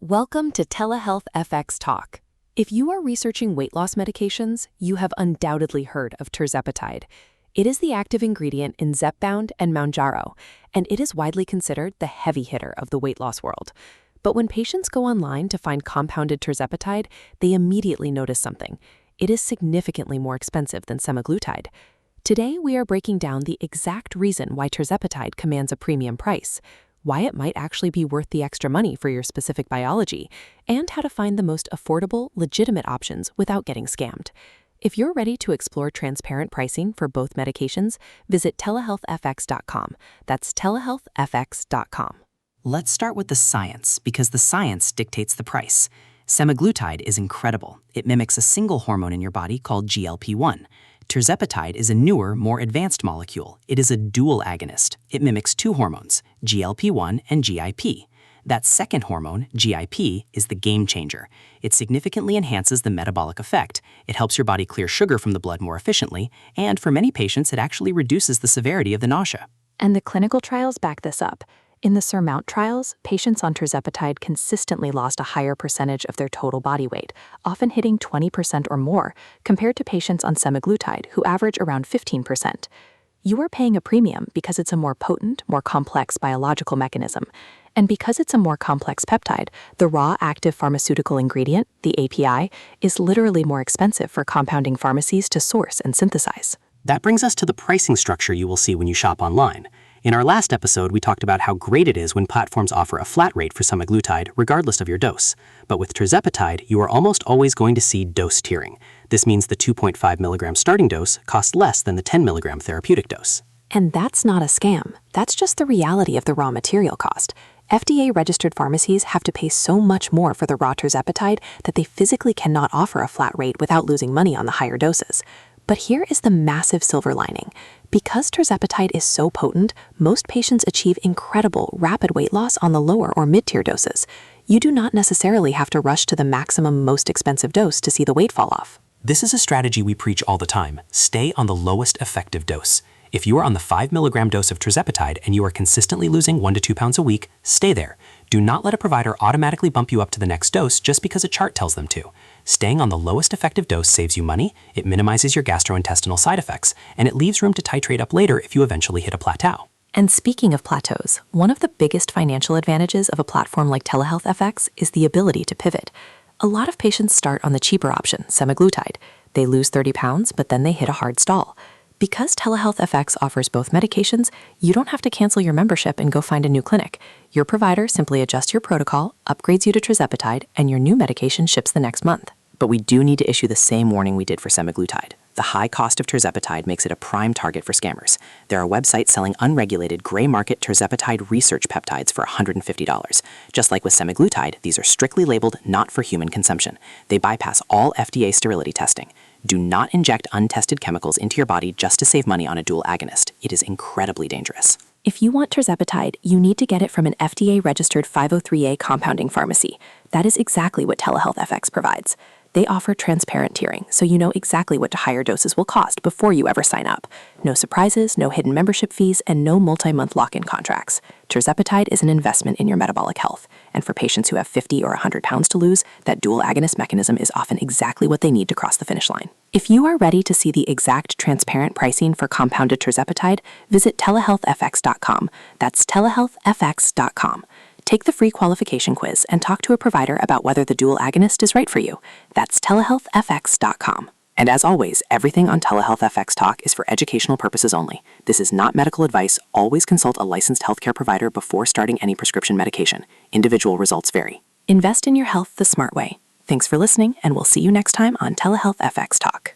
Welcome to TelehealthFX Talk. If you are researching weight loss medications, you have undoubtedly heard of Tirzepatide. It is the active ingredient in Zepbound and Mounjaro, and it is widely considered the heavy hitter of the weight loss world. But when patients go online to find compounded Tirzepatide, they immediately notice something. It is significantly more expensive than Semaglutide. Today, we are breaking down the exact reason why Tirzepatide commands a premium price, why it might actually be worth the extra money for your specific biology, and how to find the most affordable, legitimate options without getting scammed. If you're ready to explore transparent pricing for both medications, visit TelehealthFX.com. That's TelehealthFX.com. Let's start with the science, because the science dictates the price. Semaglutide is incredible. It mimics a single hormone in your body called GLP-1. Tirzepatide is a newer, more advanced molecule. It is a dual-agonist. It mimics two hormones, GLP-1 and GIP. That second hormone, GIP, is the game changer. It significantly enhances the metabolic effect. It helps your body clear sugar from the blood more efficiently, and for many patients, it actually reduces the severity of the nausea. And the clinical trials back this up. In the SURMOUNT trials, patients on Tirzepatide consistently lost a higher percentage of their total body weight, often hitting 20% or more, compared to patients on Semaglutide, who average around 15%. You are paying a premium because it's a more potent, more complex biological mechanism. And because it's a more complex peptide, the raw active pharmaceutical ingredient, the API, is literally more expensive for compounding pharmacies to source and synthesize. That brings us to the pricing structure you will see when you shop online. In our last episode, we talked about how great it is when platforms offer a flat rate for semaglutide regardless of your dose. But with Tirzepatide, you are almost always going to see dose tiering. This means the 2.5 milligram starting dose costs less than the 10 milligram therapeutic dose. And that's not a scam. That's just the reality of the raw material cost. FDA-registered pharmacies have to pay so much more for the raw Tirzepatide that they physically cannot offer a flat rate without losing money on the higher doses. But here is the massive silver lining. Because Tirzepatide is so potent, most patients achieve incredible, rapid weight loss on the lower or mid-tier doses. You do not necessarily have to rush to the maximum, most expensive dose to see the weight fall off. This is a strategy we preach all the time. Stay on the lowest effective dose. If you are on the 5 milligram dose of Tirzepatide and you are consistently losing 1 to 2 pounds a week, stay there. Do not let a provider automatically bump you up to the next dose just because a chart tells them to. Staying on the lowest effective dose saves you money, it minimizes your gastrointestinal side effects, and it leaves room to titrate up later if you eventually hit a plateau. And speaking of plateaus, one of the biggest financial advantages of a platform like TelehealthFX is the ability to pivot. A lot of patients start on the cheaper option, Semaglutide. They lose 30 pounds, but then they hit a hard stall. Because TelehealthFX offers both medications, you don't have to cancel your membership and go find a new clinic. Your provider simply adjusts your protocol, upgrades you to Tirzepatide, and your new medication ships the next month. But we do need to issue the same warning we did for Semaglutide. The high cost of Tirzepatide makes it a prime target for scammers. There are websites selling unregulated gray market Tirzepatide research peptides for $150. Just like with Semaglutide, these are strictly labeled not for human consumption. They bypass all FDA sterility testing. Do not inject untested chemicals into your body just to save money on a dual agonist. It is incredibly dangerous. If you want Tirzepatide, you need to get it from an FDA-registered 503A compounding pharmacy. That is exactly what TelehealthFX provides. They offer transparent tiering, so you know exactly what higher doses will cost before you ever sign up. No surprises, no hidden membership fees, and no multi-month lock-in contracts. Tirzepatide is an investment in your metabolic health, and for patients who have 50 or 100 pounds to lose, that dual agonist mechanism is often exactly what they need to cross the finish line. If you are ready to see the exact transparent pricing for compounded Tirzepatide, visit TelehealthFX.com. That's TelehealthFX.com. Take the free qualification quiz and talk to a provider about whether the dual agonist is right for you. That's TelehealthFX.com. And as always, everything on TelehealthFX Talk is for educational purposes only. This is not medical advice. Always consult a licensed healthcare provider before starting any prescription medication. Individual results vary. Invest in your health the smart way. Thanks for listening, and we'll see you next time on TelehealthFX Talk.